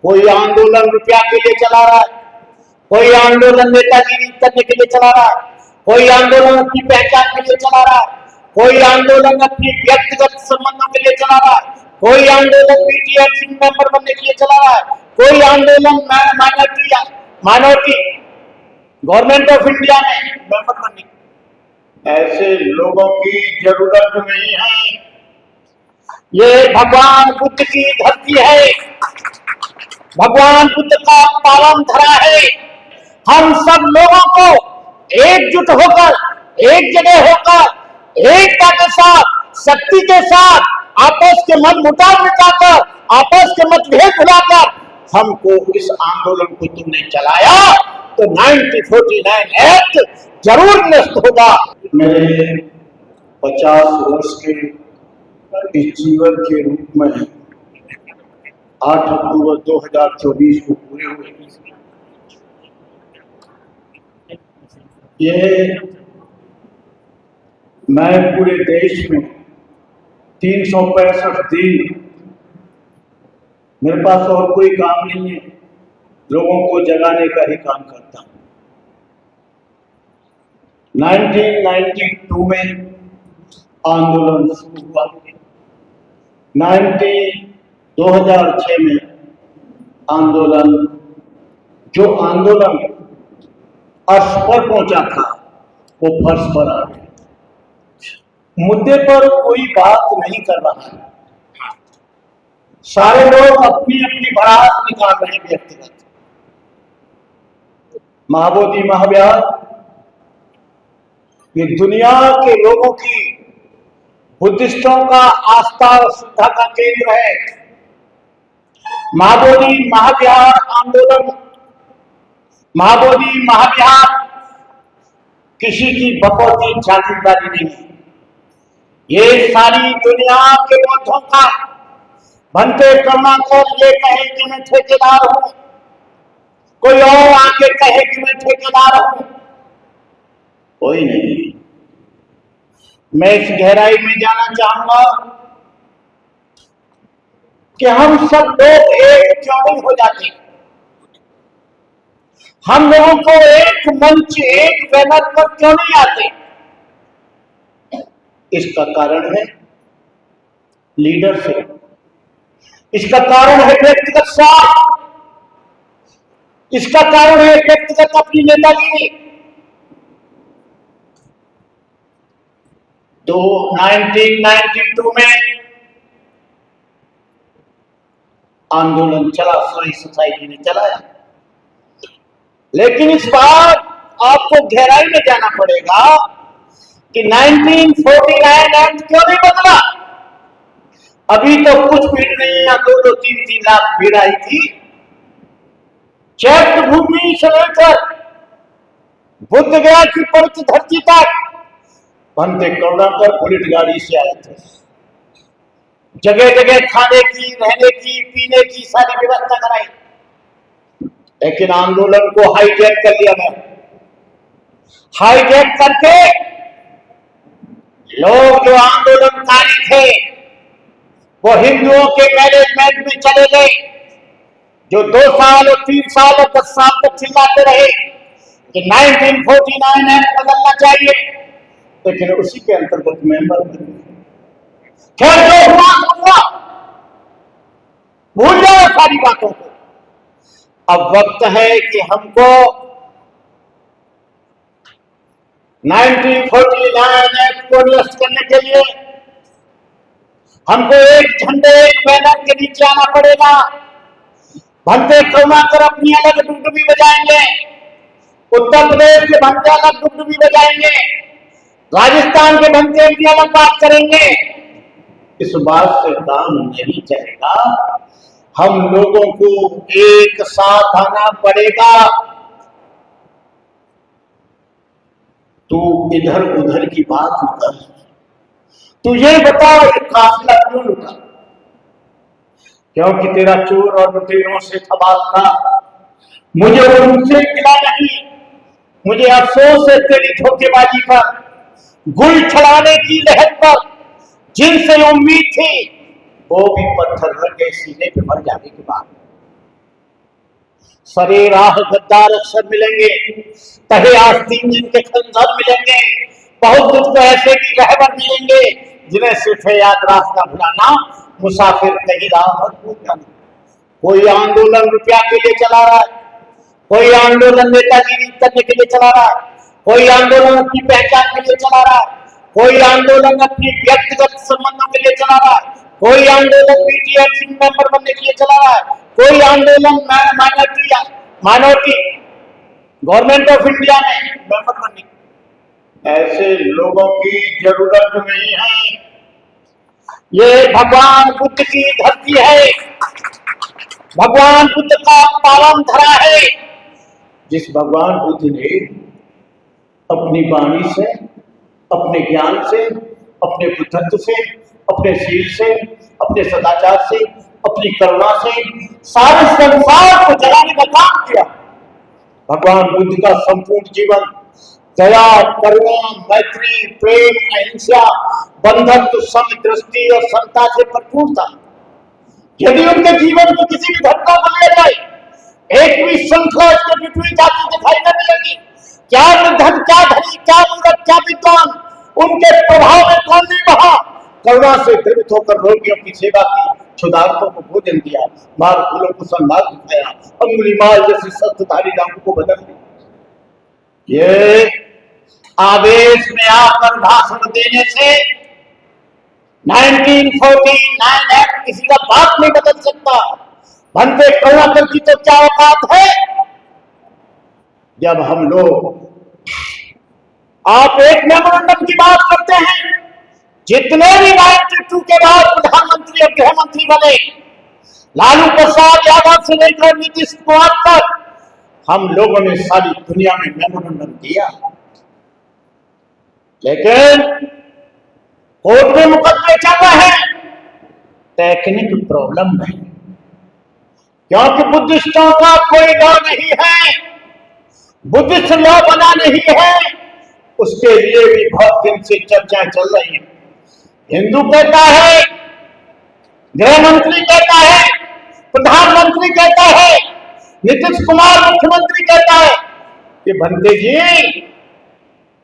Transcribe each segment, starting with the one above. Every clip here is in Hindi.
कोई आंदोलन रुपया के लिए चला रहा है, कोई आंदोलन नेतागिरी करने के लिए चला रहा है, कोई आंदोलन अपनी पहचान के लिए चला रहा है, कोई आंदोलन अपनी व्यक्तिगत संबंधों के लिए चला रहा है, कोई आंदोलन बीटीएमसी मेंबर बनने के लिए चला रहा है, कोई आंदोलन माइनॉरिटी गवर्नमेंट ऑफ इंडिया में मेंबर बनने। ऐसे लोगों की जरूरत नहीं है। ये भगवान बुद्ध की धरती है, भगवान बुद्ध का पावन धरा है। हम सब लोगों को एकजुट होकर, एक जगह होकर, एकता के साथ, शक्ति के साथ, आपस के मन मुटाव मिटाकर, आपस के मतभेद भुलाकर हमको इस आंदोलन को तुमने चलाया तो 1949 एक्ट जरूर नष्ट होगा। मेरे 50 वर्ष के इस जीवन के रूप में 8 अक्टूबर 2024 को पूरे हुए। ये मैं पूरे देश में 365 दिन, मेरे पास और कोई काम नहीं है, लोगों को जगाने का ही काम करता हूं। 1992 में आंदोलन शुरू हुआ, 2006 में जो आंदोलन अर्श पर पहुंचा था वो फर्श पर आ गया। मुद्दे पर कोई बात नहीं कर रहा है, सारे लोग अपनी अपनी भड़ास निकाल रहे हैं व्यक्तिगत। महाबोधि महाविहार ये दुनिया के लोगों की, बुद्धिस्टों का आस्था और श्रद्धा का केंद्र है। महाबोधि महाविहार आंदोलन, महाबोधि महाविहार किसी की बकौती जागीरदारी नहीं है। ये सारी दुनिया के बौद्धों का, भंते करुणाकर ये कहे कि मैं ठेकेदार हूं, कोई और आके कहे कि मैं ठेकेदार हूं, कोई नहीं। मैं इस गहराई में जाना चाहूंगा कि हम सब लोग एक क्यों नहीं हो जाते। हम लोगों को एक मंच, एक बैनर पर क्यों नहीं आते। इसका कारण है लीडरशिप, इसका कारण है व्यक्तिगत स्वार्थ, इसका कारण है व्यक्तिगत अपनी नेतागिरी। तो 1992 में आंदोलन चला, सॉरी सोसाइटी ने चलाया, लेकिन इस बार आपको गहराई में जाना पड़ेगा कि 1949 एक्ट क्यों नहीं बदला। अभी तो कुछ भीड़ नहीं, या 2-2, 3-3 लाख भीड़ आई थी। चैत्य भूमि से लेकर बुद्ध गया की पवित्र धरती तक भंते करुणाकर बुलेट गाड़ी से आए थे। जगह जगह खाने की, रहने की, पीने की सारी व्यवस्था कराई, लेकिन आंदोलन को हाईजैक कर लिया गया। हाईजैक करके लोग जो आंदोलनकारी थे वो हिंदुओं के मैनेजमेंट में चले गए, जो 2 साल और 3 साल और 10 साल तक चिल्लाते रहे कि 1949 एक्ट बदलना चाहिए, लेकिन उसी के अंतर्गत मेंबर बने। खैर जो हुआ भूल जाओ सारी बातों को। अब वक्त है कि हमको 1949 एक्ट को नष्ट करने के लिए हमको एक झंडे, एक बैनर के नीचे आना पड़ेगा। भंते करुणाकर अपनी अलग डुगडुगी बजाएंगे, उत्तर प्रदेश के भंते अलग डुगडुगी बजाएंगे, राजस्थान के भंते अपनी अलग बात करेंगे। इस बात से काम नहीं चलेगा। हम लोगों को एक साथ आना पड़ेगा। तू इधर उधर की बात न कर, तू ये बता ये काफिला क्यों लुटा। क्योंकि तेरा चोर और लुटेरों से थबाल था, मुझे उनसे गिला नहीं, मुझे अफसोस है तेरी धोखेबाजी पर, गुल चढ़ाने की लहर पर जिनसे उम्मीद थी वो भी पत्थर रख गए सीने पे मर जाने के बाद। सरे राह गद्दार अक्सर मिलेंगे, तहे आस्तीन जिनके खंजर मिलेंगे, बहुत तुझको ऐसे भी रहबर मिलेंगे जिन्हें सिर्फ याद रास्ता भुलाना, मुसाफिर कहीं राह मत भूल जाना। कोई आंदोलन रुपया के लिए चला रहा है, कोई आंदोलन नेतागिरी करने के लिए चला रहा है, कोई आंदोलन अपनी पहचान के लिए चला रहा है, कोई आंदोलन अपनी व्यक्तिगत संबंधों के लिए चला रहा है, कोई आंदोलन बीटीएस मेंबर बनने के लिए चला रहा है, कोई आंदोलन माइनॉरिटी गवर्नमेंट ऑफ इंडिया में मेंबर बनने। ऐसे लोगों की जरूरत नहीं है। ये भगवान बुद्ध की धरती है, भगवान बुद्ध का पावन धरा है, जिस भगवान बुद्ध ने अपनी वाणी से, अपने ज्ञान से, अपने बुद्धत्व से, अपने शील से, अपने सदाचार से, अपनी करुणा से सारे संसार को जगाने का काम किया। भगवान बुद्ध का संपूर्ण जीवन दया, करुणा, मैत्री, प्रेम, अहिंसा, बंधुत्व, समदृष्टि और समता से भरपूर था। यदि उनके जीवन को किसी भी घटना को लिया जाए, एक भी श्रृंखला उसके विपरीत आती दिखाई न मिलेगी। क्या निर्धन, क्या धनी, क्या मूर्ख, क्या विद्वान, उनके प्रभाव में कौन नहीं बहा। करुणा से द्रवित होकर रोगियों की सेवा की, क्षुधार्तों को भोजन दिया, मार्ग भूलों को सन्मार्ग दिखाया, अंगुलीमाल जैसे शस्त्रधारी डाकू को बदल दिया। ये आवेश में आकर भाषण देने से 1949 एक्ट किसी का बात नहीं बदल सकता। भंते करुणाकर की तो क्या औकात है। जब हम लोग, आप एक मेमोरेंडम की बात करते हैं, जितने भी 92 के बाद प्रधानमंत्री और गृह मंत्री बने, लालू प्रसाद यादव से लेकर नीतीश कुमार तक, हम लोगों ने सारी दुनिया में मेमोरेंडम दिया, लेकिन कोर्ट में मुकदमे चल रहे हैं। टेक्निक प्रॉब्लम नहीं, क्योंकि बुद्धिस्टों का कोई लॉ नहीं है, बुद्धिस्ट लॉ बना नहीं है। उसके लिए भी बहुत दिन से चर्चाएं चल रही हैं। हिंदू कहता है, गृह मंत्री कहता है, प्रधानमंत्री कहता है, नीतीश कुमार मुख्यमंत्री कहता है कि भंते जी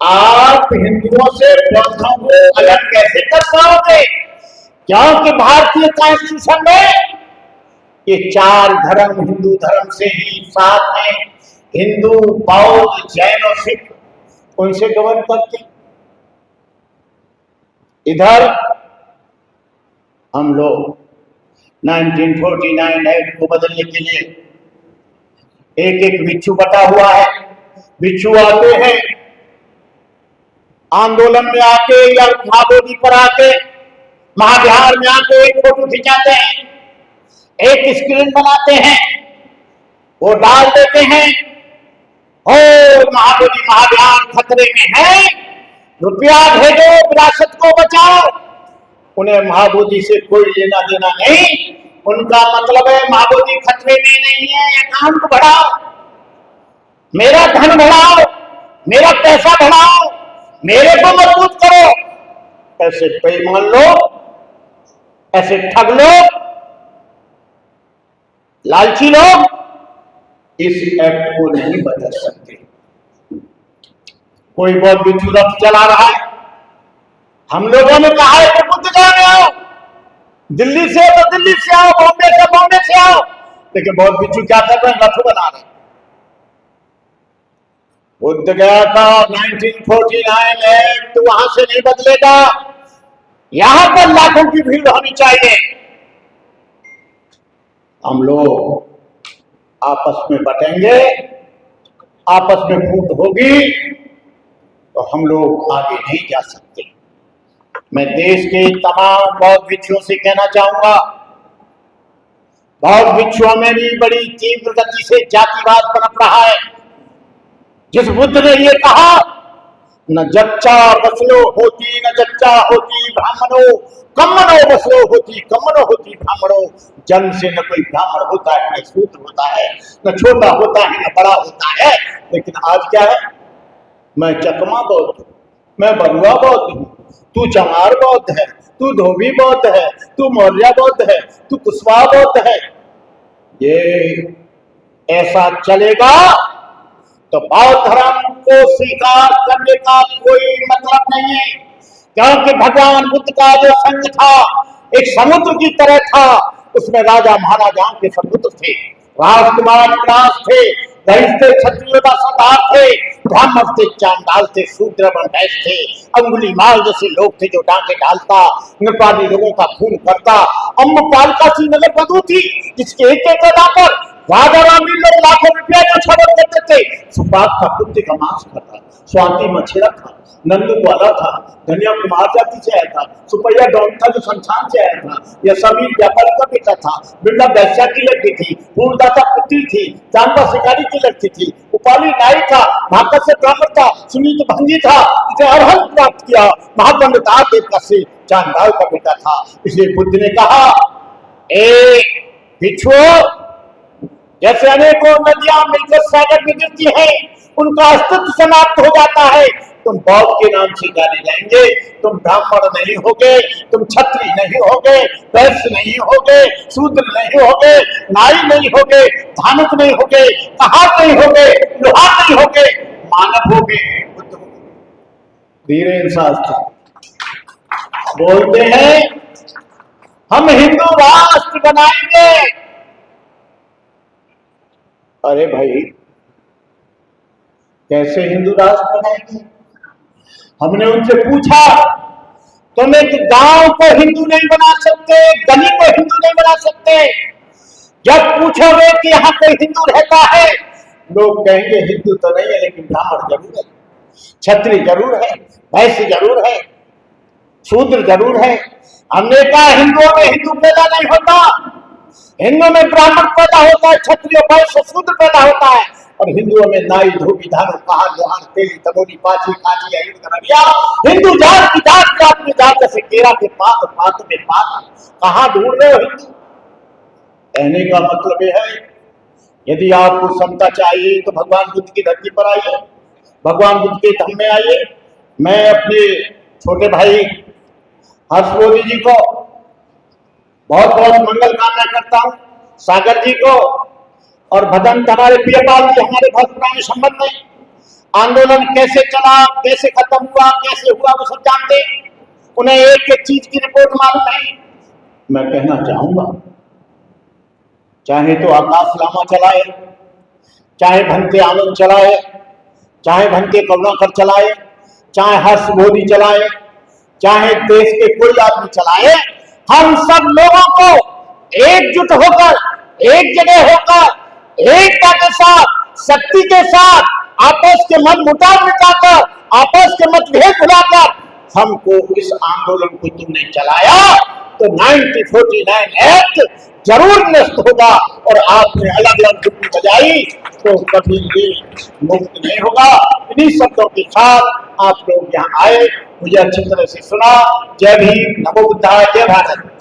आप हिंदुओं से बौद्धों को अलग कैसे कर पाओगे, क्योंकि भारतीय कॉन्स्टिट्यूशन में ये 4 धर्म हिंदू धर्म से ही साथ हैं। हिंदू, बौद्ध, जैन और सिख उनसे गवर्न करते। इधर हम लोग 1949 एक्ट को बदलने के लिए एक एक बिच्छू बटा हुआ है। बिच्छू आते हैं आंदोलन में आके या महाबोधि पर आके, महाविहार में आके एक फोटो खिंचाते हैं, एक स्क्रीन बनाते हैं, वो डाल देते हैं, ओ महाबोधि महाविहार खतरे में है, रुपया भेजो, विरासत को बचाओ। उन्हें महाबोधि से कोई लेना देना नहीं। उनका मतलब है महाबोधि खतरे में नहीं है, अकाउंट बढ़ाओ, मेरा धन बढ़ाओ, मेरा पैसा बढ़ाओ, मेरे को मजबूत करो। ऐसे बेईमान लोग, ऐसे ठग लोग, लालची लोग इस एक्ट को नहीं बदल सकते। कोई बहुत बिच्छू रथ चला रहा है, हम लोगों ने कहा है कि बुद्धगया में आओ, दिल्ली से तो दिल्ली से आओ, बॉम्बे से बॉम्बे से आओ, लेकिन बहुत बिच्छू क्या कर रहे हैं, रथ बना रहे हैं। बुद्धगया का 1949 एक्ट वहां से नहीं बदलेगा, यहां पर लाखों की भीड़ होनी चाहिए। हम लोग आपस में बटेंगे, आपस में फूट होगी तो हम लोग आगे नहीं जा सकते। मैं देश के तमाम बौद्ध भिक्षुओं से कहना चाहूंगा, बौद्ध भिक्षुओं में भी बड़ी तीव्र गति से जातिवाद पनप रहा है। जिस बुद्ध ने ये कहा, न जच्चा बसलो होती, न जच्चा होती ब्राह्मणों, कम्मनो बसलो होती, कम्मनो होती ब्राह्मणों। जन्म से न कोई ब्राह्मण होता है, न शूद्र होता है, न छोटा होता है, न बड़ा होता है। लेकिन आज क्या है, मैं चकमा बौद्ध हूं, मैं बरुआ बौद्ध हूं, तू चमार बौद्ध है, तू धोबी बौद्ध है, तू मौर्य बौद्ध है, तू कुशवाहा बौद्ध है। ये ऐसा चलेगा तो बौद्ध धर्म को स्वीकार करने का कोई मतलब नहीं है, क्योंकि भगवान बुद्ध का जो संघ था एक समुद्र की तरह था। उसमें राजा महाराजाओं के सपुत्र थे, राजकुमार विलास थे, थे, क्षत्रियों का सरदार थे, ब्राह्मण थे, चांडाल थे, शूद्र वैश्य थे, अंगुली माल जैसे लोग थे जो डांके डालता, नेपाली लोगों का खून करता। अम्बपालिका सी नगर वधु थी जिसके एक एक अदा पर राजा रानी लोग लाखों रुपया का छावट करते थे। सुपात का कुत्ते का मांस खाता, स्वाति मछेरा था, नंदू वाला था, धनिया कुमार जाति से आया था, सुपैया डॉन था जो संस्थान से आया था, यह सभी व्यापारी का बेटा था, बिरला वैश्या की लड़की थी, पूर्णदाता पुत्री थी, चांदा शिकारी की लड़की थी, उपाली नाई था, भाकर से ब्राह्मण था, सुनीत भंगी था, इसे अर्हत प्राप्त किया, महापंडिता देवता से चांडाल का बेटा था। इसलिए बुद्ध ने कहा, ए भिक्षुओं, जैसे अनेकों नदियां मिलकर सागर में गिरती हैं, उनका अस्तित्व समाप्त हो जाता है, तुम बौद्ध के नाम से जाने जाएंगे। तुम ब्राह्मण नहीं होगे, तुम क्षत्रिय नहीं होगे, वैश्य नहीं होगे, शूद्र नहीं होगे, नाई नहीं होगे, धानुक नहीं होगे, कहार नहीं होगे, लोहार नहीं होगे, मानव होगे, बुद्ध होगे। धीरेन्द्र शास्त्री बोलते हैं, हम हिंदू राष्ट्र बनाएंगे। अरे भाई, कैसे हिंदू राष्ट्र बनाएंगे? हमने उनसे पूछा, तुम एक गांव को हिंदू नहीं बना सकते, गली को हिंदू नहीं बना सकते। जब पूछोगे कि यहाँ कोई हिंदू रहता है, लोग कहेंगे हिंदू तो नहीं है, लेकिन ब्राह्मण जरूर है, क्षत्रिय जरूर है, वैश्य जरूर है, शूद्र जरूर है। हमने कहा हिंदुओं में हिंदू पैदा नहीं होता, हिंदुओं में ब्राह्मण पैदा होता है, क्षत्रिय वैश्य शूद्र पैदा होता है, और हिंदुओं में नाई धोबी धानु कहार लोहार तेली तमोरी पाची काची अहिंद हिंदू जात की जात में जात जैसे केरा के पात पात में पात। कहां ढूंढ रहे हो हिंदू? कहने का मतलब यह है, यदि आपको समता चाहिए तो भगवान बुद्ध की धरती पर आइए, भगवान बुद्ध के धम्म में आइए। मैं अपने छोटे भाई हर्ष मोदी जी को बहुत बहुत मंगल कामना करता हूं, सागर जी को और भदंत हमारे प्रियपाल जी, हमारे बहुत पुराने संबंध में। आंदोलन कैसे चला, कैसे खत्म हुआ, कैसे हुआ, वो सब जानते, उन्हें एक एक चीज की रिपोर्ट मालूम है। मैं कहना चाहूंगा, चाहे तो आकाश लामा चलाए, चाहे भंते आनंद चलाए, चाहे भंते करुणाकर चलाए, चाहे हर्ष मोदी चलाए, चाहे देश के कोई आदमी चलाए, हम सब लोगों को एकजुट होकर, एक जगह होकर, एकता के साथ, शक्ति के साथ, आपस के मन मुटाव मिटाकर, आपस के मतभेद भुलाकर हमको इस आंदोलन को तुमने चलाया तो 1949 एक्ट जरूर नष्ट होगा, और आपने अलग अलग जुटी बजाई तो कभी भी मुक्त नहीं होगा। इन्हीं शब्दों के साथ आप लोग यहाँ आए, मुझे अच्छी तरह से सुना। जय भीम, नमो बुद्धाय, जय भारत।